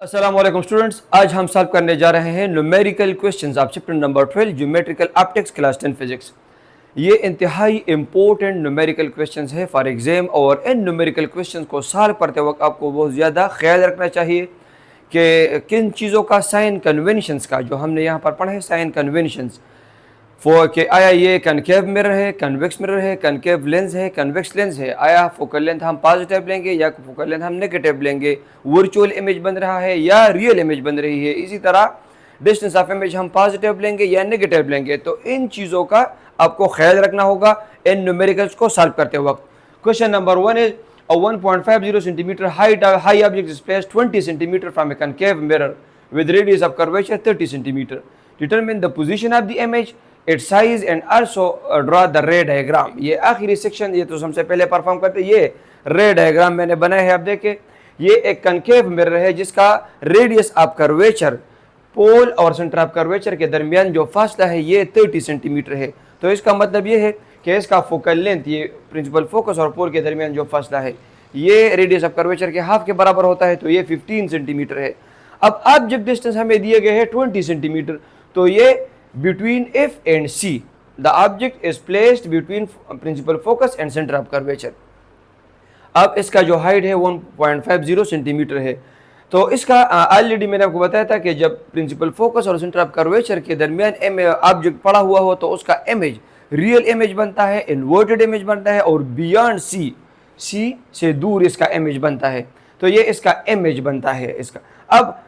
अस्सलामुअलैकुम स्टूडेंट्स, आज हम सॉल्व करने जा रहे हैं numerical questions of chapter number 12 geometrical optics class 10 physics. ये इंतहाई इंपॉर्टेंट न्यूमेरिकल क्वेश्चंस है फॉर एग्जाम, और इन न्यूमेरिकल क्वेश्चंस को सॉल्व करते वक्त आपको बहुत ज़्यादा ख्याल रखना चाहिए कि किन चीज़ों का साइन कन्वेंशंस का, जो हमने यहाँ पर पढ़ा है साइन कन्वेंशंस फॉर के आया ये कनकेव मिरर है, कन्वेक्स मिरर है, कनकेव लेंस है, कन्वेक्स लेंस है, आया फोकल लेंथ हम पॉजिटिव लेंगे या फोकल लेंथ हम नेगेटिव लेंगे, वर्चुअल इमेज बन रहा है या रियल इमेज बन रही है, इसी तरह डिस्टेंस ऑफ इमेज हम पॉजिटिव लेंगे या नेगेटिव लेंगे। तो इन चीज़ों का आपको ख्याल रखना होगा इन न्यूमेरिकल्स को सॉल्व करते वक्त। Question number 1 is a 1.50 centimeter high object is placed 20 centimeter from a concave mirror with radius of curvature 30 centimeter. Determine the position of the image, its size and also draw the ray diagram. ये आखिरी section ये तो सबसे पहले perform करते हैं। ये रे डायग्राम मैंने बनाया है, आप देखें ये एक कनकेव मिरर है जिसका रेडियस ऑफ कर्वेचर पोल और सेंटर ऑफ कर्वेचर के दरमियान जो फासला है ये 30 सेंटीमीटर है। तो इसका मतलब ये है कि इसका फोकल लेंथ, ये प्रिंसिपल फोकस और पोल के दरमियान जो फासला है ये रेडियस ऑफ कर्वेचर के हाफ के बराबर होता है, तो ये 15 सेंटीमीटर है। अब ऑब्जेक्ट डिस्टेंस हमें दिए गए हैं 20 सेंटीमीटर, तो ये between F and C the object is placed between principal focus and centre of curvature. अब इसका जो हाइट है 1.50 सेंटीमीटर है। तो इसका ऑलरेडी मैंने आपको बताया था कि जब प्रिंसिपल फोकस और सेंटर ऑफ कर्वेचर के दरमियान ऑब्जेक्ट पड़ा हुआ हो तो उसका इमेज रियल इमेज बनता है, इन्वर्टेड इमेज बनता है, और बियॉन्ड सी से दूर इसका इमेज बनता है। तो ये इसका इमेज बनता है इसका। अब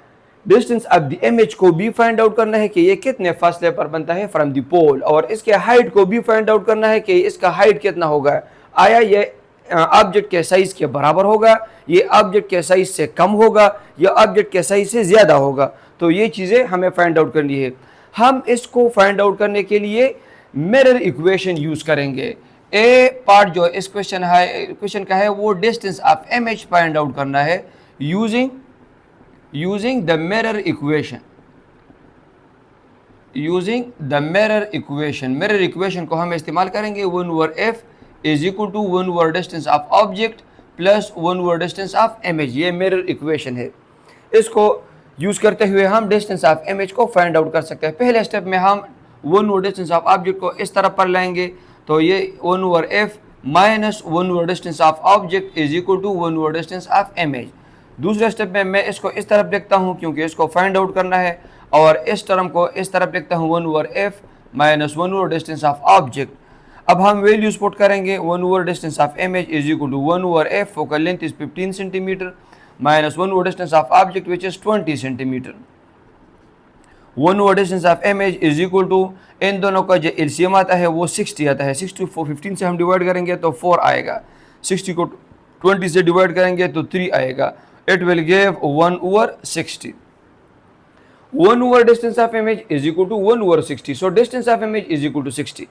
डिस्टेंस ऑफ द इमेज को भी फाइंड आउट करना है कि ये कितने फासले पर बनता है फ्रॉम द पोल, और इसके हाइट को भी फाइंड आउट करना है कि इसका हाइट कितना होगा। आया ये ऑब्जेक्ट के साइज के बराबर होगा, ये ऑब्जेक्ट के साइज से कम होगा, या ऑब्जेक्ट के साइज से ज़्यादा होगा। तो ये चीज़ें हमें फाइंड आउट करनी है। हम इसको फाइंड आउट करने के लिए मिरर इक्वेशन यूज़ करेंगे। ए पार्ट जो इस क्वेश्चन का है वो distance of image find out करना है using the mirror equation. Mirror equation को हम इस्तेमाल करेंगे 1/f is equal to 1/, distance of object plus 1/, distance of image. ये मिरर इक्वेशन है। इसको यूज़ करते हुए हम डिस्टेंस ऑफ इमेज को फाइंड आउट कर सकते हैं। पहले स्टेप में हम 1/, डिस्टेंस ऑफ ऑब्जेक्ट को इस तरफ पर लाएंगे, तो ये 1/f minus 1/, distance of object is equal to 1/, distance of image. दूसरे स्टेप में मैं इसको इस तरफ लिखता हूँ क्योंकि इसको फाइंड आउट करना है, और इस टर्म को इस तरफ लिखता हूँ 1/f minus 1/, distance of object. अब हम वैल्यूज पुट करेंगे 1/, distance of image is equal to 1/f, focal length is 15 centimetre, minus 1/, distance of object which is 20 centimetre. 1/, distance of image is equal to, इन दोनों का जो LCM आता है वो 60 आता है। 60 को 15 से हम डिवाइड करेंगे तो 4 आएगा, 60 को 20 से डिवाइड करेंगे तो 3 आएगा। It will give 1/60। 1/, distance of image is equal to 1/60। So distance of image is equal to 60।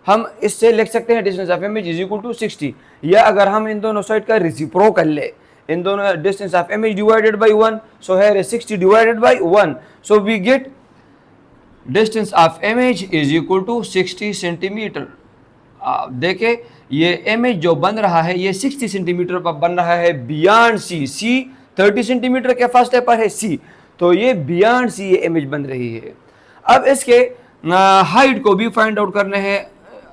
हम इससे लिख सकते हैं distance of image is equal to 60, या अगर हम इन दोनों साइड का रेसिप्रोकल ले, इन दोनों distance of image divided by 1, so here is 60 divided by 1, so we get distance of image is equal to 60 centimetre. आप देखें ये इमेज जो बन रहा है ये 60 सेंटीमीटर पर बन रहा है बियॉन्ड सी 30 सेंटीमीटर के फासले पर है सी, तो ये बियॉन्ड सी ये इमेज बन रही है। अब इसके हाइट को भी फाइंड आउट करने हैं,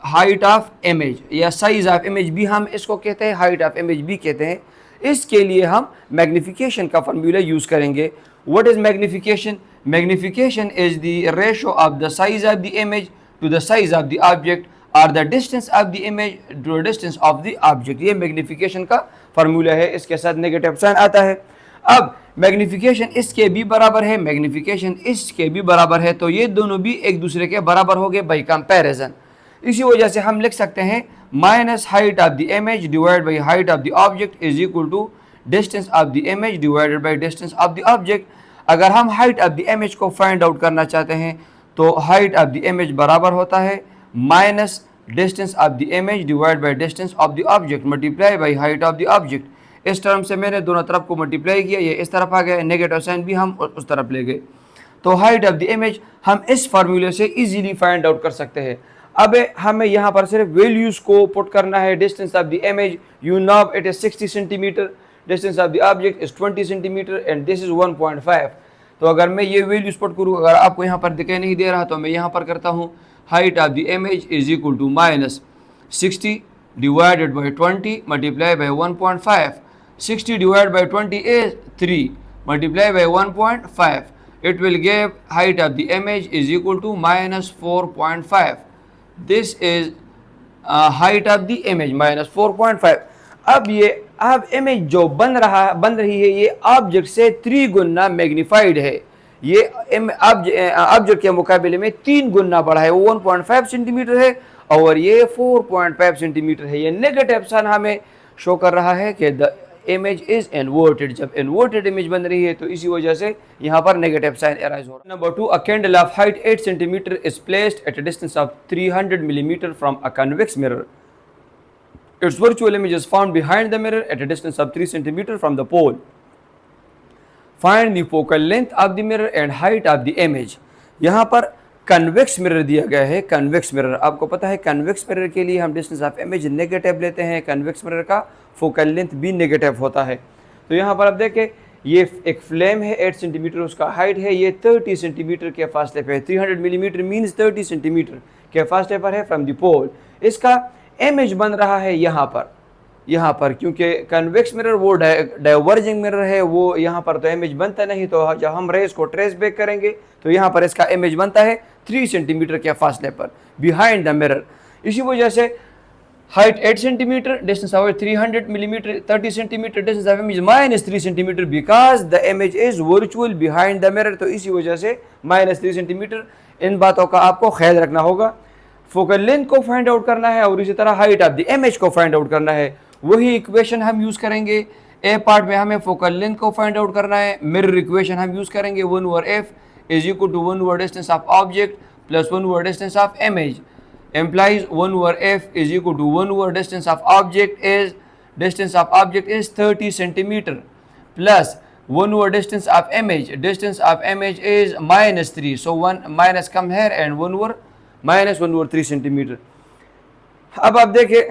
हाइट ऑफ इमेज या साइज ऑफ इमेज भी हम इसको कहते हैं, हाइट ऑफ इमेज भी कहते हैं। इसके लिए हम मैग्निफिकेशन का फॉर्मूला यूज करेंगे। What is magnification? Magnification is the ratio of the size of the image to the size of the object, और the distance of the image to the distance of the object. ये magnification का formula है, इसके साथ negative sign आता है। अब magnification इसके भी बराबर है, मैग्निफिकेशन इसके भी बराबर है, तो ये दोनों भी एक दूसरे के बराबर हो गए बाई कंपैरिजन। इसी वजह से हम लिख सकते हैं minus height of the image divide by height of the object is equal to distance of the image divided by distance of the object. अगर हम हाइट ऑफ द इमेज को फाइंड आउट करना चाहते हैं तो हाइट ऑफ द इमेज बराबर होता है minus distance of the image divide by distance of the object multiply by height of the object. इस टर्म से मैंने दोनों तरफ को मल्टीप्लाई किया, ये इस तरफ आ गया, नेगेटिव साइन भी हम उस तरफ ले गए। तो हाइट ऑफ द इमेज हम इस फार्मूले से इजीली फाइंड आउट कर सकते हैं। अब हमें यहाँ पर सिर्फ वैल्यूज को पुट करना है। Distance of the image you know it is 60 centimetre, distance of the object is 20 centimetre and this is 1.5। तो अगर मैं ये वैल्यूज पुट करूँ, अगर आपको यहाँ पर दिखाई नहीं दे रहा तो मैं यहाँ पर करता हूँ height of the image is equal to -60 divided by 20 multiplied by 1.5. 60 divided by 20 is 3 multiplied by 1.5. It will give height of the image is equal to -4.5. This is height of the image -4.5. अब image जो बन रही है ये object से 3 गुना magnified है। ये object के मुकाबले में 3 गुना बड़ा है, वो 1.5 सेंटीमीटर है और ये 4.5 सेंटीमीटर है। ये नेगेटिव साइन हमें शो कर रहा है कि द इमेज इज इन्वर्टेड। जब इन्वर्टेड इमेज बन रही है तो इसी वजह से यहाँ पर नेगेटिव साइन अराइज हो रहा है। Number 2, a candle of height 8 centimetre is placed at a distance of 300 millimetre from a convex mirror. Its virtual image is found behind the mirror at a distance of 3 cm from the pole. Find the focal length of the mirror and height of the image. यहाँ पर convex mirror दिया गया है। Convex mirror आपको पता है, convex mirror के लिए हम डिस्टेंस ऑफ इमेज नेगेटिव लेते हैं। कन्वेक्स मिरर का फोकल लेंथ भी नेगेटिव होता है। तो यहाँ पर आप देखें ये एक फ्लेम है 8 सेंटीमीटर, उसका हाइट है ये 30 सेंटीमीटर के फासले पे है। 300 मिलीमीटर मीन्स 30 सेंटीमीटर के फासले पर है फ्रॉम द पोल। इसका इमेज बन रहा है यहाँ पर क्योंकि कन्वेक्स मिरर वो डाइवर्जिंग मिरर है, वो यहाँ पर तो इमेज बनता नहीं। तो जब हम रेस को ट्रेस बैक करेंगे तो यहाँ पर इसका इमेज बनता है 3 सेंटीमीटर के फासले पर बिहाइंड द मिरर। इसी वजह से height 8 centimetre, distance of 300 millimetre, 30 centimetre, distance of image -3 centimetre because the image is virtual behind the mirror. तो इसी वजह से -3 सेंटीमीटर। इन बातों का आपको ख्याल रखना होगा। फोकल लेंथ को फाइंड आउट करना है और इसी तरह हाइट ऑफ द इमेज को फाइंड आउट करना है। वही इक्वेशन हम यूज़ करेंगे। ए पार्ट में हमें फोकल लेंथ को फाइंड आउट करना है। मिरर इक्वेशन हम यूज़ करेंगे 1/f is equal to 1/, distance of object plus 1/, distance of image implies 1/f is equal to 1/, distance of object is 30 centimeter plus 1/, distance of image is -3, so 1 minus come here and 1/, -1/3 centimetre. अब आप देखें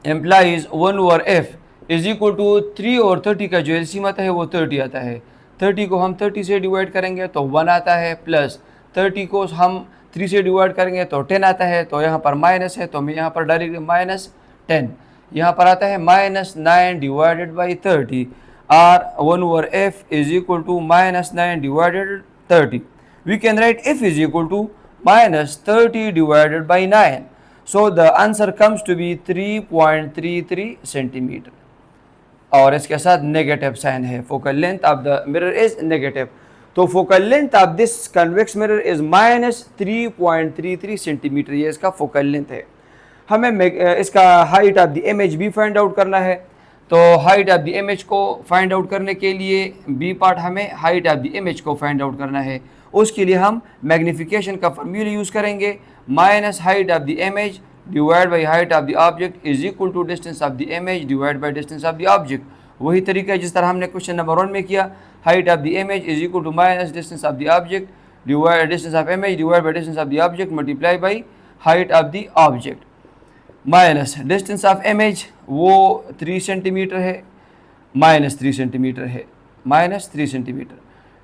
implies 1/f is equal to 3 और 30 का जो LCM आता है वो 30 आता है। 30 को हम 30 से डिवाइड करेंगे तो 1 आता है, प्लस 30 को हम 3 से डिवाइड करेंगे तो 10 आता है। तो यहाँ पर माइनस है तो मैं यहाँ पर डायरेक्ट -10, यहाँ पर आता है -9 डिवाइडेड बाई 30 और 1/f is equal to -9 divided 30। We can write f is equal to -30 divided by 9। So the answer comes to be 3.33 centimetre और इसके साथ नेगेटिव साइन है। Focal length of the mirror is negative. तो focal length of this convex mirror is -3.33 centimetre. ये इसका focal length है। हमें इसका हाइट ऑफ द इमेज भी फाइंड आउट करना है। तो हाइट ऑफ द इमेज को फाइंड आउट करने के लिए बी पार्ट हमें हाइट ऑफ द इमेज को फाइंड आउट करना है। उसके लिए हम मैग्नीफिकेशन का फॉर्मूला यूज़ करेंगे। Minus height of the image divide by height of the object is equal to distance of the image divide by distance of the object. वही तरीका है जिस तरह हमने क्वेश्चन नंबर 1 में किया। Height of the image is equal to minus distance of the object divide distance of image divide by distance of the object multiply by height of the object minus distance of image वो 3 centimetre है, -3 centimetre है, -3 centimetre.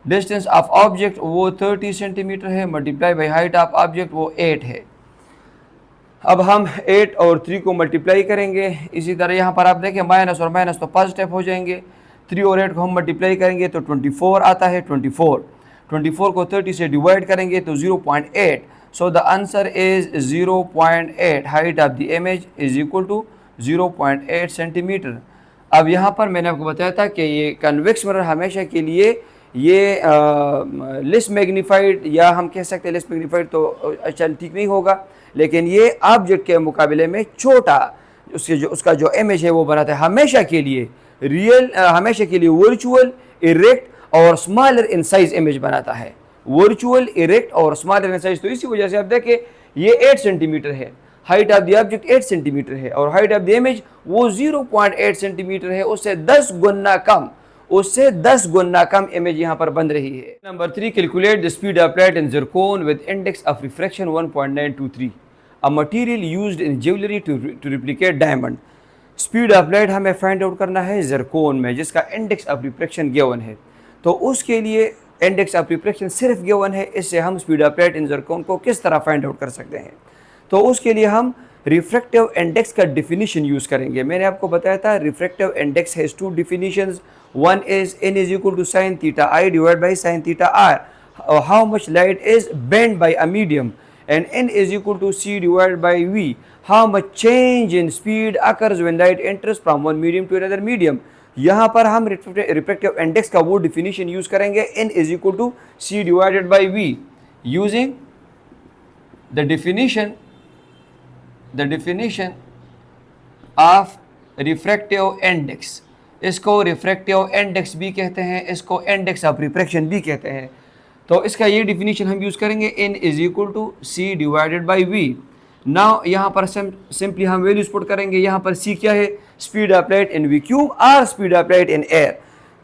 Distance of object वो 30 centimetre है multiply by height of object वो 8 है। अब हम 8 और 3 को मल्टीप्लाई करेंगे। इसी तरह यहाँ पर आप देखें माइनस और माइनस तो पॉजिटिव हो जाएंगे। 3 और 8 को हम मल्टीप्लाई करेंगे तो 24 आता है। 24 को 30 से डिवाइड करेंगे तो 0.8। So the answer is 0.8। Height of the image is equal to 0.8 centimetre. अब यहाँ पर मैंने आपको बताया था कि ये कन्वेक्स मिरर हमेशा के लिए ये लेस मैग्नीफाइड, या हम कह सकते हैं लेस मैग्नीफाइड तो अच्छा ठीक नहीं होगा, लेकिन ये ऑब्जेक्ट के मुकाबले में छोटा उसका जो इमेज है वो बनाता है। हमेशा के लिए हमेशा के लिए वर्चुअल, इरेक्ट और स्मॉलर इन साइज इमेज बनाता है। वर्चुअल, इरेक्ट और स्मॉलर इन साइज। तो इसी वजह से आप देखें ये 8 सेंटीमीटर है, height of the object 8 centimetre है और हाइट ऑफ द इमेज वो 0.8 सेंटीमीटर है। उससे 10 गुना कम इमेज यहाँ पर बन रही है। Number 3, calculate the speed of light in zircon with index of refraction 1.923, a material used in jewellery to replicate diamond. Speed of light हमें फाइंड आउट करना है ज़िरकॉन में, जिसका इंडेक्स ऑफ रिफ्रैक्शन गिवन है। तो उसके लिए इंडेक्स ऑफ रिफ्रैक्शन सिर्फ गिवन है, इससे हम speed of light in Zircon को किस तरह फाइंड आउट कर सकते हैं। तो उसके लिए हम रिफ्रैक्टिव इंडेक्स का डिफिनीशन यूज़ करेंगे। मैंने आपको बताया था refractive index has two definitions, one is n is equal to sine theta I divide by sine theta R, how much light is bend by a medium, and n is equal to c divided by v, how much change in speed occurs when light enters from one medium to another medium। यहाँ पर हम refractive index का वो definition use करेंगे n is equal to c divided by v, using the definition of refractive index. इसको refractive index भी कहते हैं, इसको इंडेक्स ऑफ रिफ्रैक्शन भी कहते हैं। तो इसका ये डिफिनीशन हम यूज़ करेंगे n is equal to c divided by v। Now यहाँ पर सिंपली हम वैल्यूज पुट करेंगे। यहाँ पर c क्या है, speed of light in vacuum और speed of light in air.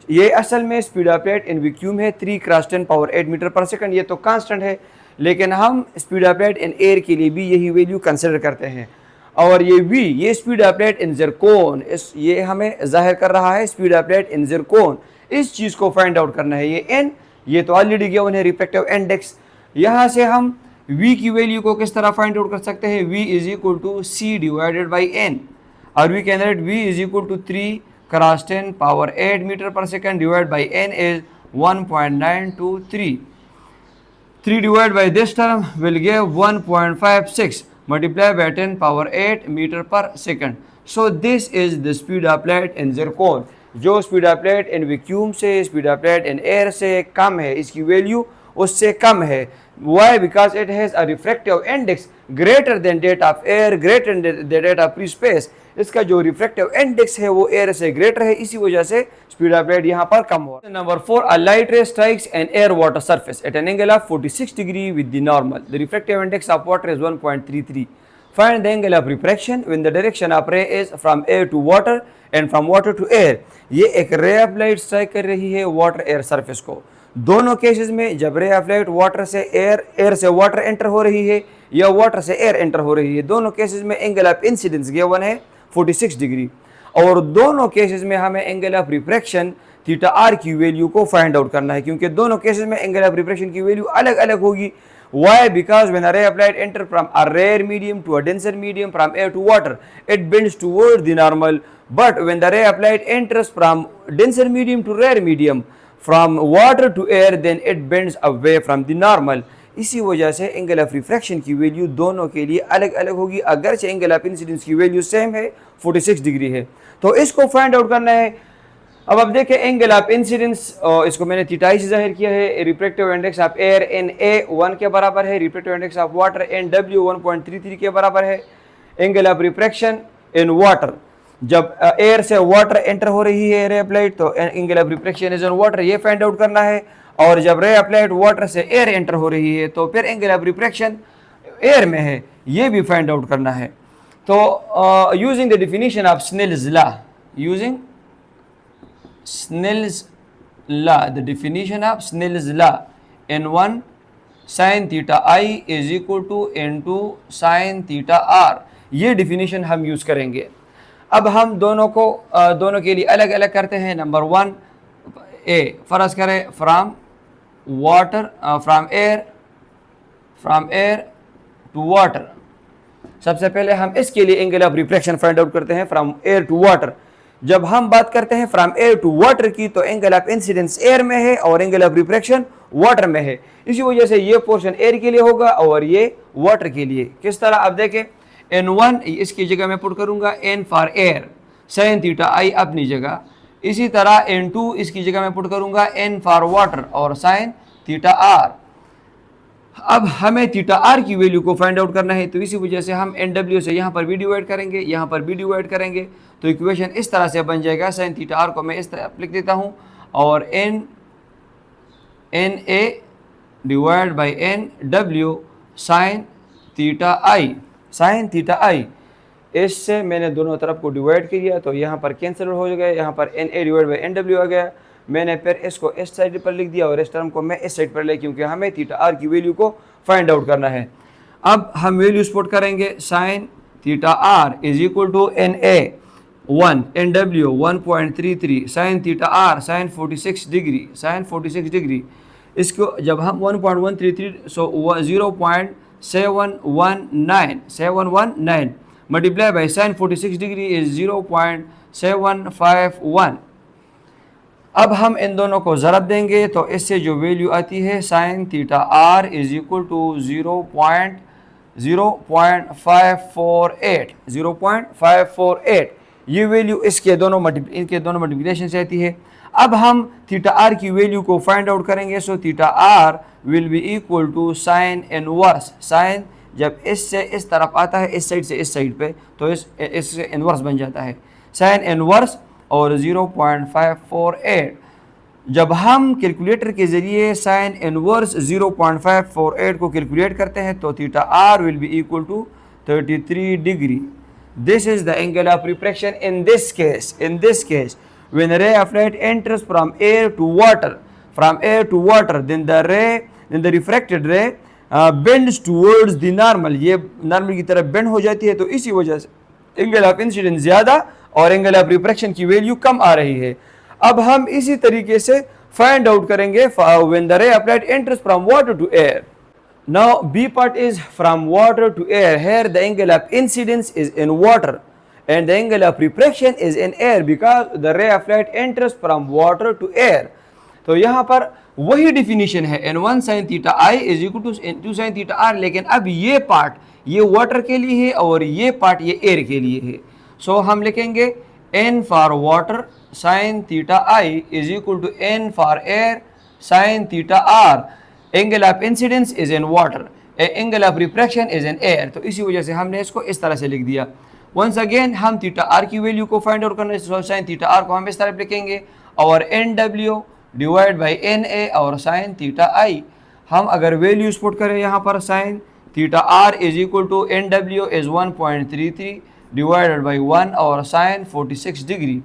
ये असल में speed of light in vacuum है 3 × 10⁸ मीटर पर सेकंड, ये तो कांस्टेंट है, लेकिन हम speed of light in air के लिए भी यही वैल्यू कंसिडर करते हैं। और ये v, ये speed of light in Zircon, इस ये हमें जाहिर कर रहा है speed of light in Zircon. इस चीज़ को फाइंड आउट करना है। ये n, ये तो ऑलरेडी गिवन है रिफ्रैक्टिव इंडेक्स। यहाँ से हम v की वैल्यू को किस तरह फाइंड आउट कर सकते हैं, v is equal to c divided by n, और we can write v is equal to 3 × 10⁸ metre per second divide by n is 1.923। 3 divided by this term will give 1.56 multiplied by 10⁸ metre per second. So this is the speed of light in zircon. जो speed of light in vacuum से, speed of light in air से कम है, इसकी value उससे कम है। Why, because it has a refractive index greater than that of air, greater than that of free space. इसका जो रिफ्रैक्टिव इंडेक्स है वो एयर से ग्रेटर है, इसी वजह से स्पीड ऑफ लाइट यहाँ पर कम हो। Number 4, a light ray strikes an air water surface at an angle of 46 degree with the normal, the refractive index of water is 1.33। Find the angle of refraction when the direction of ray is from air to water and from water to air। ये एक रे of light strike कर रही है water air surface को। दोनों cases में जब रे ऑफ लाइट वाटर से एयर, एयर से वाटर एंटर हो रही है या वाटर से एयर एंटर हो रही है, दोनों केसेस में एंगल ऑफ इंसिडेंस गिवन है 46 डिग्री। और दोनों केसेस में हमें angle of refraction theta R की वैल्यू को फाइंड आउट करना है, क्योंकि दोनों केसेस में एंगल ऑफ रिफ्रैक्शन की वैल्यू अलग अलग होगी। Why? Because when a ray of light enter from a rare medium to a denser medium from air to water, it bends towards the normal. But when the ray of light enters from denser medium to rare medium, from water to air, then it bends away from the normal। इसी वजह से angle of refraction की value दोनों के लिए अलग अलग होगी, अगरचे एंगल ऑफ इंसिडेंस की वैल्यू सेम है, 46 डिग्री है। तो इसको फाइंड आउट करना है। अब आप देखें एंगल ऑफ इंसिडेंस, इसको मैंने थीटा से जाहिर किया है। Refractive index of air N A 1 के बराबर है, refractive index of water N W 1.33 के बराबर है। Angle of refraction in water, जब एयर से वाटर एंटर हो रही है रे ऑफ लाइट, तो angle of refraction is on water, ये फाइंड आउट करना है। और जब रे ऑफ लाइट वाटर से एयर एंटर हो रही है तो फिर एंगल ऑफ रिफ्रैक्शन एयर में है, ये भी फाइंड आउट करना है। तो using the definition of Snell's law, using Snell's law, the definition of Snell's law, n1 sin theta I is equal to n2 sin theta R, ये definition हम use करेंगे। अब हम दोनों को दोनों के लिए अलग अलग करते हैं। नंबर 1 ए फर्ज करें from water, from air to water. सबसे पहले हम इसके लिए angle of refraction find out करते हैं फ्राम एयर टू वाटर। जब हम बात करते हैं फ्रॉम एयर टू वाटर की, तो एंगल ऑफ इंसिडेंस एयर में है और एंगल ऑफ रिफ्रैक्शन वाटर में है। इसी वजह से ये पोर्शन एयर के लिए होगा और ये वाटर के लिए। किस तरह, आप देखें n1 इसकी जगह मैं पुट करूंगा n for air, sin theta i अपनी जगह। इसी तरह n2 इसकी जगह मैं पुट करूंगा n फॉर वाटर और sin थीटा आर। अब हमें थीटा आर की वैल्यू को फाइंड आउट करना है, तो इसी वजह से हम एन डब्ल्यू से यहाँ पर भी डिवाइड करेंगे, यहाँ पर भी डिवाइड करेंगे, तो इक्वेशन इस तरह से बन जाएगा। साइन थीटा आर को मैं इस तरह लिख देता हूँ, और n a divide by n डब्ल्यू साइन थीटा आई। इससे मैंने दोनों तरफ को डिवाइड किया तो यहाँ पर कैंसिल हो गया, यहाँ पर n a divide by n डब्ल्यू आ गया। मैंने फिर इसको इस साइड पर लिख दिया और इस टर्म को मैं इस साइड पर ले, क्योंकि हमें थीटा आर की वैल्यू को फाइंड आउट करना है। अब हम वैल्यू पुट करेंगे, sine theta R is equal to N A. 1 NW 1.33 sine theta R sine 46 degree sine 46 degree. इसको जब हम 1.133 so 0.719 multiply by sine 46 degree is 0.751। अब हम इन दोनों को ज़रब देंगे तो इससे जो वैल्यू आती है sine theta R is equal to 0.548 ये वैल्यू इनके दोनों मल्टीप्लिकेशन से आती है। अब हम थीटा आर की वैल्यू को फाइंड आउट करेंगे। So theta R will be equal to sine inverse. Sine जब इससे इस तरफ आता है, इस साइड से इस साइड पे, तो इससे इनवर्स बन जाता है साइन इनवर्स और 0.548। जब हम कैलकुलेटर के ज़रिए साइन इनवर्स 0.548 को कैलकुलेट करते हैं तो theta R will be equal to 33 degree. This is the angle of refraction in this case. In this case, when a ray of light enters from air to water, then the refracted ray bends towards the normal. ये normal की तरफ bend हो जाती है, तो इसी वजह से एंगल ऑफ इंसिडेंस ज़्यादा और एंगल ऑफ रिफ्रैक्शन की वैल्यू कम आ रही है। अब हम इसी तरीके से फाइंड आउट करेंगे when the ray of light enters from water to air. Now B part is from water to air. Here the angle of incidence is in water and the angle of refraction is in air because the ray of light enters from water to air. तो यहाँ पर वही definition है n1 sin theta I is equal to n2 sin theta R, लेकिन अब ये part ये water के लिए है और ये पार्ट ये एयर के लिए है। सो हम लिखेंगे n for water sin theta I is equal to n for air sin theta R. Angle of incidence is in water, angle of refraction is in air. तो इसी वजह से हमने इसको इस तरह से लिख दिया। वंस अगेन हम थीटा आर की वैल्यू को फाइंड आउट करना है। साइन थीटा आर को हम इस तरह लिखेंगे और N W divide by N A और साइन थीटा आई। हम अगर वैल्यूज पुट करें यहाँ पर sine theta R is equal to N W is 1.33 divided by 1 और साइन 46 डिग्री।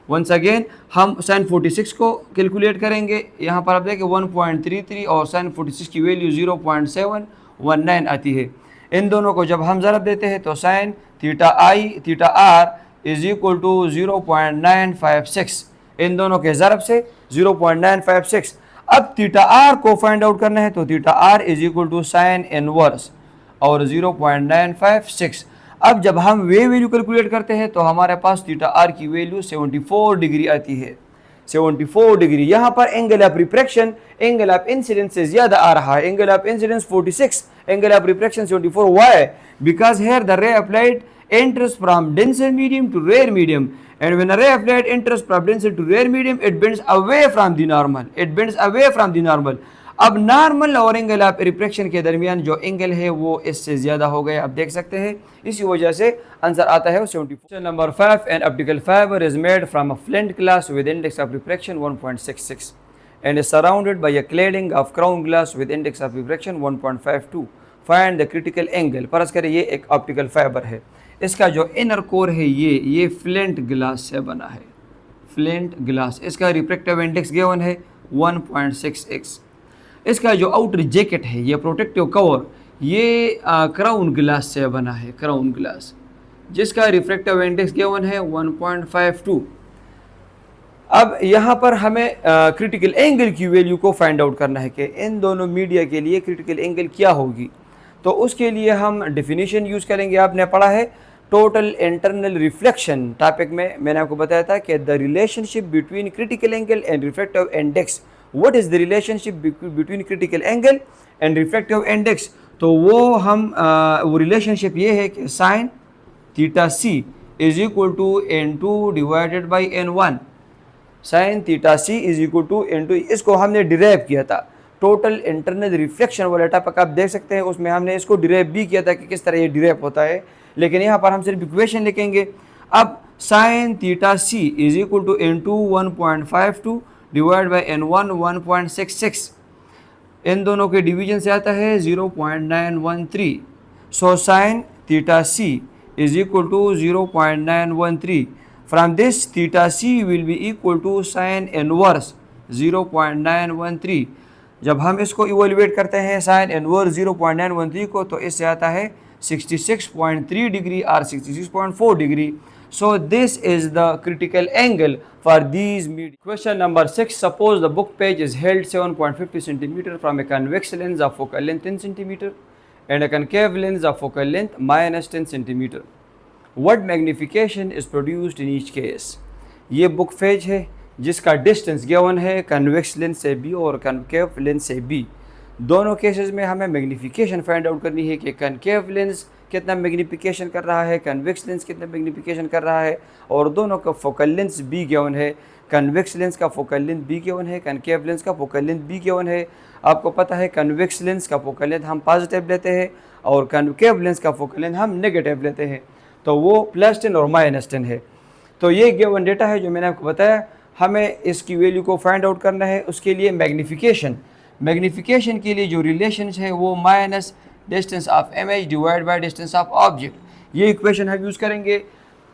वंस अगेन हम साइन 46 को कैलकुलेट करेंगे। यहाँ पर आप देखें 1.33 और साइन 46 की वैल्यू 0.719 आती है। इन दोनों को जब हम ज़रब देते हैं तो sine theta R is equal to 0.956। इन दोनों के ज़रब से 0.956। अब थीटा आर को फाइंड आउट करना है तो theta R is equal to sine inverse और 0.956। अब जब हम वे वैल्यू कैलकुलेट करते हैं तो हमारे पास थीटा आर की वैल्यू 74 डिग्री आती है। 74 डिग्री। यहाँ पर angle of refraction angle of incidence से ज़्यादा आ रहा है। Angle of incidence 46, angle of refraction 74। Why? Because here the ray of light enters from denser medium to rare medium, and when a ray of light enters from denser to rare medium, it bends away from the normal. It bends away from the normal. अब normal और angle of refraction के दरमियान जो angle है वो इससे ज़्यादा हो गया, आप देख सकते हैं। इसी वजह से आंसर आता है 74। Number 5, an optical fibre is made from a flint glass with index of refraction 1.66 and is surrounded by a cladding of crown glass with index of refraction 1.52. Find the critical angle. फर्ज करें ये एक optical fibre है, इसका जो inner core है ये flint glass से बना है। फ्लिंट ग्लास, इसका रिफ्रैक्टिव इंडेक्स गिवन है 1.66। इसका जो आउटर जैकेट है ये प्रोटेक्टिव कवर ये क्राउन ग्लास से बना है, क्राउन ग्लास, जिसका रिफ्रैक्टिव इंडेक्स गिवन है 1.52। अब यहाँ पर हमें क्रिटिकल एंगल की वैल्यू को फाइंड आउट करना है कि इन दोनों मीडिया के लिए क्रिटिकल एंगल क्या होगी। तो उसके लिए हम डेफिनेशन यूज़ करेंगे। आपने पढ़ा है टोटल इंटरनल रिफ्लेक्शन टॉपिक में, मैंने आपको बताया था कि the relationship between critical angle and refractive index. What is the relationship between critical angle and refractive index? तो वो रिलेशनशिप ये है कि sine theta C is equal to n2 divided by n1। Sine theta C is equal to n2, इसको हमने derive किया था। Total internal reflection वाला टॉपिक आप देख सकते हैं, उसमें हमने इसको डिराइव भी किया था कि किस तरह ये डिराइव होता है, लेकिन यहाँ पर हम सिर्फ इक्वेशन लिखेंगे। अब sine theta C is equal to n2 1.52 divide by n1 1.66। इन दोनों के डिवीजन से आता है 0.913। So sine theta C is equal to 0.913। From this theta C will be equal to sine inverse 0.913। जब हम इसको इवोल्यूएट करते हैं साइन इनवर्स 0.913 को, तो इससे आता है 66.3 डिग्री और 66.4 degree. So this is the critical angle for these media. Question number 6. Suppose the book page is held 7.50 centimeter from a convex lens of focal length 10 centimeter and a concave lens of focal length minus 10 centimeter. What magnification is produced in each case? ये book page है जिसका distance given है convex lens से B और concave lens से B. दोनों cases में हमें मैग्नीफिकेशन फाइंड आउट करनी है कि कनकेव लेंस कितना मैग्नीफिकेशन कर रहा है, कन्वेक्स लेंस कितना मैग्नीफिकेशन कर रहा है, और दोनों का फोकल लेंथ बी गिवन है। कन्वेक्स लेंस का फोकल लेंथ बी गिवन है, कनकेव लेंस का फोकल लेंथ बी गिवन है। आपको पता है कन्वेक्स लेंस का फोकल लेंथ हम पॉजिटिव लेते हैं और कनकेव लेंस का फोकल लेंथ हम नेगेटिव लेते हैं, तो वो +10 और -10 है। तो ये गिवन डेटा है जो मैंने आपको बताया, हमें इसकी वैल्यू को फाइंड आउट करना है। उसके लिए मैग्नीफिकेशन के लिए जो रिलेशन है वो minus distance of image divide by distance of object. ये इक्वेशन हम यूज़ करेंगे,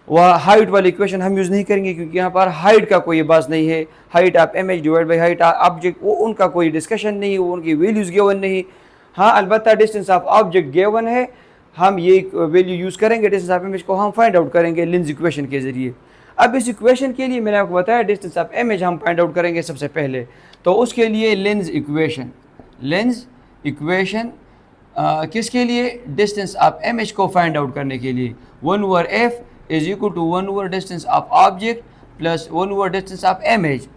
वह हाइट वाली इक्वेशन हम यूज़ नहीं करेंगे क्योंकि यहाँ पर हाइट का कोई बात नहीं है। Height of image divide by height of object वो उनका कोई डिस्कशन नहीं है, वो उनकी वैल्यूज़ गिवन नहीं। हाँ, अलबत्ता डिस्टेंस ऑफ ऑब्जेक्ट गिवन है, हम ये वैल्यू यूज़ करेंगे, डिस्टेंस ऑफ इमेज को हम फाइंड आउट करेंगे लेंस इक्वेशन के ज़रिए। अब इस इक्वेशन के लिए मैंने आपको बताया डिस्टेंस ऑफ इमेज हम फाइंड आउट करेंगे सबसे पहले, तो उसके लिए लेंस इक्वेशन किसके लिए? डिस्टेंस ऑफ इमेज को फाइंड आउट करने के लिए। 1/f is equal to distance of object plus distance of image.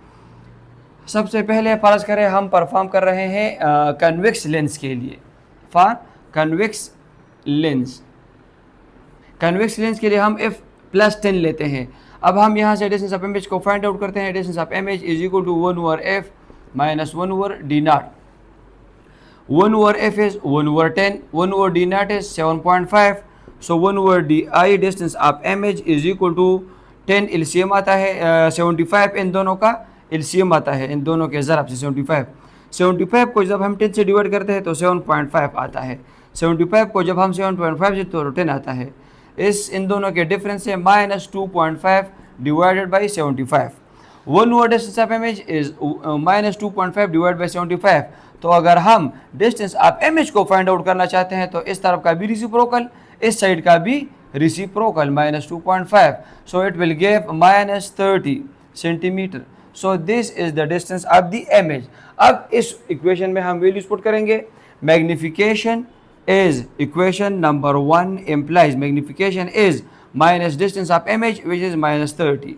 सबसे पहले फर्ज करें हम परफॉर्म कर रहे हैं कन्वेक्स लेंस के लिए, फॉर कन्वेक्स लेंस के लिए हम f+10 लेते हैं। अब हम यहाँ से डिस्टेंस ऑफ इमेज को फाइंड आउट करते हैं। Distance of image is equal to 1/f minus 1/d0। 1/f is 1/10, 1/d0 is 7.5, so 1/di distance of image is equal to 10 LCM आता है 75, इन दोनों का एलसीएम आता है, इन दोनों के ज़रब से 75 को जब हम 10 से डिवाइड करते हैं तो 7.5 आता है। 75 को जब हम 7.5 से तो 10 आता है। इन दोनों के डिफरेंस से -2.5 divided by 75। Distance of image is -2.5 divide by 75। तो अगर हम डिस्टेंस ऑफ इमेज को फाइंड आउट करना चाहते हैं तो इस तरफ का भी रिसिप्रोकल, इस साइड का भी reciprocal -2.5, so it will give -30 centimetre. So this is the distance of the image. अब इस इक्वेशन में हम वैल्यूज पुट करेंगे। Magnification is equation number 1 implies magnification is minus distance of image which is -30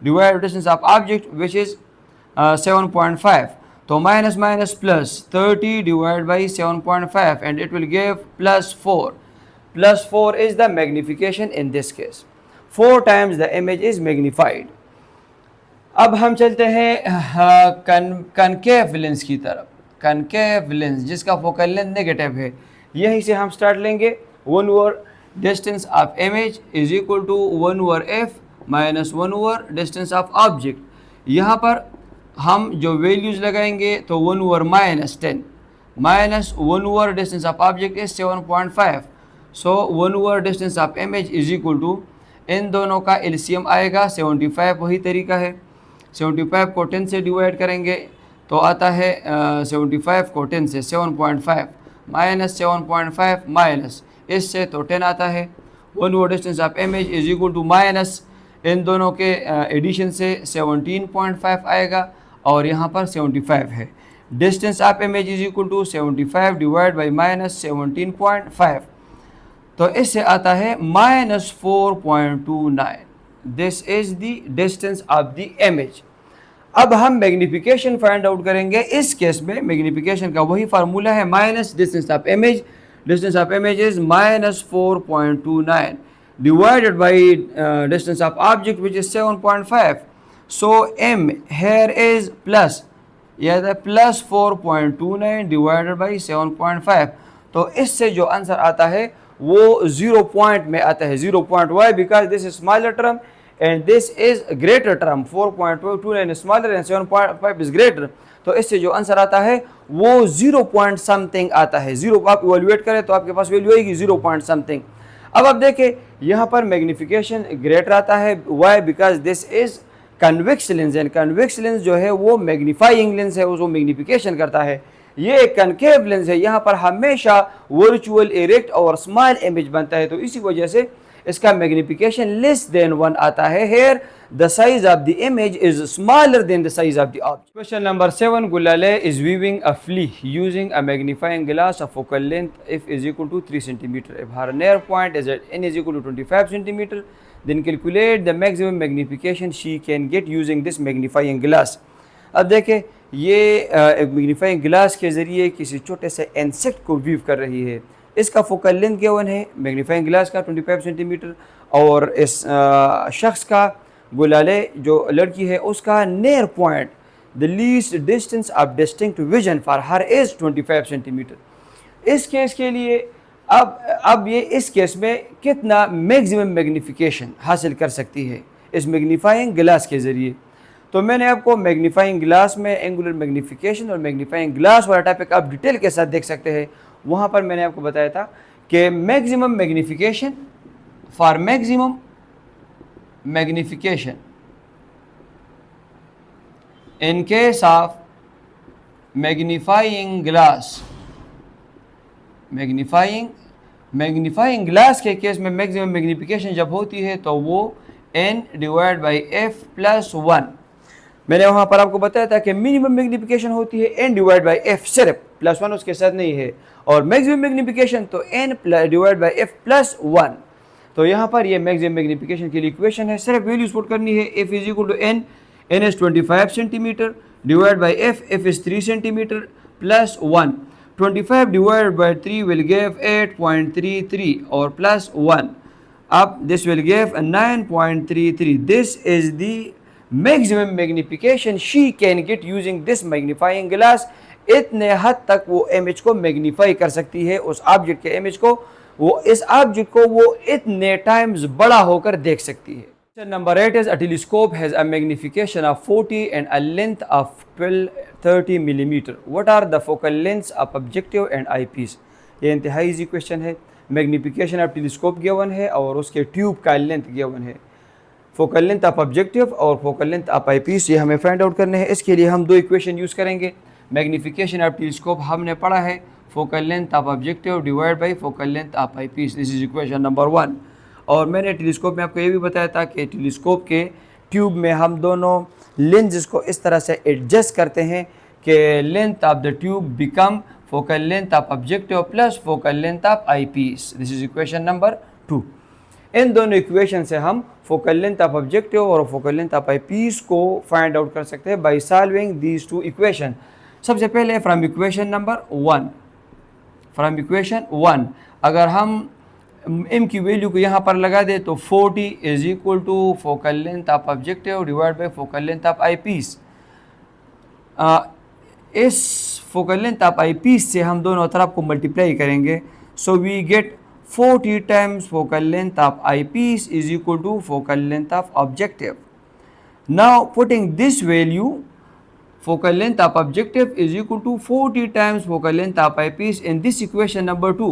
divided by distance of object which is 7.5. तो minus plus 30 divided by 7.5 and it will give +4. +4 is the magnification in this case. 4 times the image is magnified. अब हम चलते हैं concave lens की तरफ। Concave lens जिसका focal length negative है, यहीं से हम स्टार्ट लेंगे। Distance of image is equal to 1/f minus distance of object. यहाँ पर हम जो वैल्यूज़ लगाएंगे तो 1/-10 minus distance of object is 7.5, so distance of image is equal to, इन दोनों का एलसीएम आएगा 75, वही तरीका है। 75 को 10 से डिवाइड करेंगे तो आता है 75 को 10 से 7.5 माइनस 7.5 माइनस इससे तो 10 आता है। Distance of image is equal to minus, इन दोनों के एडिशन से 17.5 आएगा और यहाँ पर 75 है। Distance of image is equal to 75 divide by -17.5, तो इससे आता है -4.29। This is the distance of the image. अब हम मैग्निफिकेशन फाइंड आउट करेंगे। इस केस में मैग्निफिकेशन का वही फार्मूला है, minus distance of image. Distance of image is -4.29 divided by distance of object which is 7.5. So m here is plus, yeah, the +4.29 divided by 7.5. तो इससे जो आंसर आता है वो 0 पॉइंट में आता है। 0 point, why? Because this is smaller term and this is greater term. 4.29 is smaller and 7.5 is greater. तो इससे जो आंसर आता है वो 0 पॉइंट समथिंग आता है। 0 आप इवैल्यूएट करें तो आपके पास वैल्यू आएगी 0 पॉइंट समथिंग। अब आप देखें यहाँ पर मैग्निफिकेशन ग्रेटर आता है, why? Because this is convex lens and convex lens जो है वो मैग्नीफाइंग लेंस है, उसको मैग्निफिकेशन करता है। ये एक कनकेव लेंस है, यहाँ पर हमेशा वर्चुअल इरेक्ट और स्मॉल इमेज बनता है, तो इसी वजह से इसका मैग्निफिकेशन लेस देन 1 आता है। Here the size of the image is smaller than the size of the object. Question number 7, गुलाले is viewing a flea using a magnifying glass of focal length F is equal to 3 cm। If her near point is at n is equal to 25 cm, then calculate the maximum magnification she can get using this magnifying glass। अब देखें, ये magnifying glass के ज़रिए किसी छोटे से insect को view कर रही है। इसका फोकल लेंथ गिवन है मैग्नीफाइंग ग्लास का 25 सेंटीमीटर, और इस शख्स का, गुलाले जो लड़की है, उसका near point the least distance of distinct vision for her is 25 centimetre. इस केस के लिए अब ये इस केस में कितना मैक्सिमम मैग्नीफिकेशन हासिल कर सकती है इस मैग्नीफाइंग ग्लास के ज़रिए। तो मैंने आपको मैग्नीफाइंग ग्लास में एंगुलर मैग्नीफिकेशन और मैग्नीफाइंग ग्लास वाला टॉपिक आप डिटेल के साथ देख सकते हैं। वहाँ पर मैंने आपको बताया था कि maximum magnification for maximum magnification in case of magnifying glass, magnifying glass के केस में मैक्सिमम मैग्नीफिकेशन जब होती है तो वो n divide by f plus 1। मैंने वहाँ पर आपको बताया था कि मिनिमम मैग्नीफिकेशन होती है n डिवाइड बाई f, सिर्फ प्लस 1 उसके साथ नहीं है, और मैक्सिमम मैग्नीफिकेशन तो n divide by f plus 1। तो यहाँ पर ये मैक्सिमम मैग्नीफिकेशन के लिए इक्वेशन है, सिर्फ वैल्यूज पुट करनी है। f is equal to n, n is 25 centimetre divide by f, f is 3 centimetre plus 1। 25 divided by 3 will give 8.33 or plus 1. Up this will give a 9.33. This is the maximum magnification she can get using this magnifying glass। इतने हद तक वो image को magnify कर सकती है, उस object के इमेज को, वो इस ऑब्जेक्ट को वो इतने टाइम्स बड़ा होकर देख सकती है। Number 8 is a telescope has a magnification of 40 and a length of 1230 millimeter. What are the focal lengths of objective and eyepiece? ये इंतहाई इजी क्वेश्चन है। मैग्निफिकेशन ऑफ टेलीस्कोप गिवन है और उसके ट्यूब का लेंथ गिवन है। Focal length of objective और focal length of eyepiece ये हमें फाइंड आउट करने हैं। इसके लिए हम दो इक्वेशन यूज़ करेंगे। मैग्निफिकेशन ऑफ टेलीस्कोप हमने पढ़ा है focal length of objective divide by focal length of eyepiece. This is equation number 1। और मैंने टेलीस्कोप में आपको ये भी बताया था कि टेलीस्कोप के ट्यूब में हम दोनों लेंसेज को इस तरह से एडजस्ट करते हैं कि length of the tube become focal length of objective plus focal length of eyepiece. This is equation number 2। इन दोनों इक्वेशन से हम फोकल लेंथ ऑफ ऑब्जेक्टिव और फोकल लेंथ ऑफ आईपीस को फाइंड आउट कर सकते हैं by solving these two equation. सबसे पहले from equation number 1, from equation 1 अगर हम m की वैल्यू को यहाँ पर लगा दे तो 40 is equal to focal length of objective divide by focal length of eyepiece. इस फोकल लेंथ ऑफ आईपीस से हम दोनों तरफ को मल्टीप्लाई करेंगे, so we get 40 times focal length of eyepiece is equal to focal length of objective. Now putting this value focal length of objective is equal to 40 times focal length of eyepiece in this equation number 2.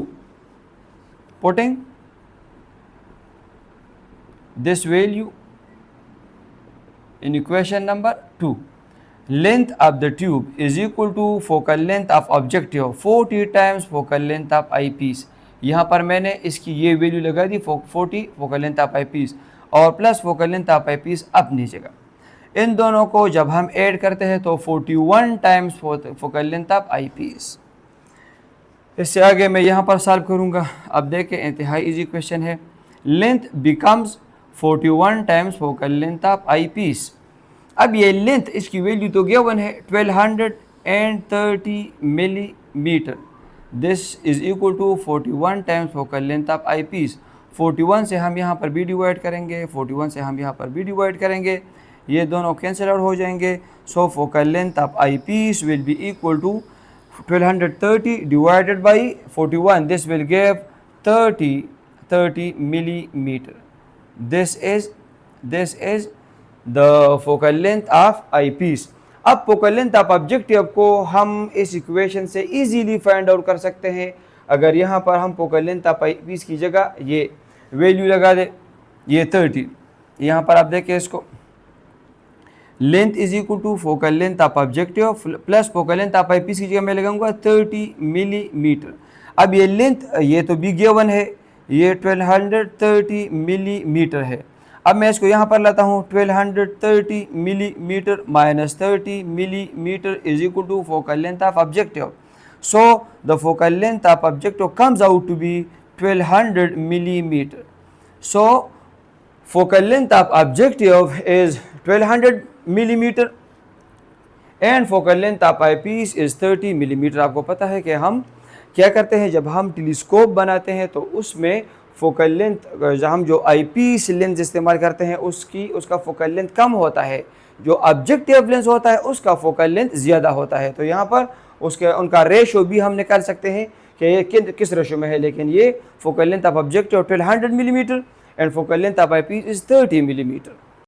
Putting this value in equation number 2, length of the tube is equal to focal length of objective 40 times focal length of eyepiece। यहाँ पर मैंने इसकी ये value लगा दी 40 focal length of eyepiece और plus focal length of eyepiece अपनी जगह। इन दोनों को जब हम ऐड करते हैं तो 41 times focal length of eyepiece. इससे आगे मैं यहाँ पर सॉल्व करूँगा। अब देखें, इंतहाई इजी क्वेश्चन है। Length becomes 41 times focal length of eyepiece. अब ये लेंथ इसकी वैल्यू तो गिवन है 1230 millimetre. This is equal to 41 times focal length of eyepiece. 41 से हम यहाँ पर भी डिवाइड करेंगे, 41 से हम यहाँ पर भी डिवाइड करेंगे, ये दोनों कैंसिल आउट हो जाएंगे। So focal length of eyepiece will be equal to 1230 divided by 41. This will give 30 millimeter. This is the focal length of eyepiece. अब फोकल लेंथ ऑफ ऑब्जेक्टिव को हम इस इक्वेशन से इजीली फाइंड आउट कर सकते हैं। अगर यहाँ पर हम फोकल लेंथ ऑफ आईपीस की जगह ये वैल्यू लगा दे, ये 30, यहाँ पर आप देखें इसको, length is equal to focal length of objective plus focal length of eyepiece की जगह मैं लगाऊंगा 30 मिलीमीटर। अब ये लेंथ ये तो भी गिवन है, ये 1230 मिलीमीटर है। अब मैं इसको यहाँ पर लाता हूँ, 1230 millimetre minus 30 millimetre is equal to focal length of objective. So the focal length of objective comes out to be 1200 millimeter. So focal length of objective is 1200 millimeter and focal length of eyepiece is 30 millimeter. आपको पता है कि हम क्या करते हैं, जब हम टेलीस्कोप बनाते हैं तो उसमें फोकल लेंथ, हम जो आईपीस लेंस इस्तेमाल करते हैं उसका फोकल लेंथ कम होता है, जो ऑब्जेक्टिव लेंस होता है उसका फोकल लेंथ ज़्यादा होता है। तो यहाँ पर उनका रेशो भी हम निकाल सकते हैं कि ये किस रेशो में है, लेकिन ये focal length of objective 1200 millimetre and focal length of eyepiece is 30 millimetre.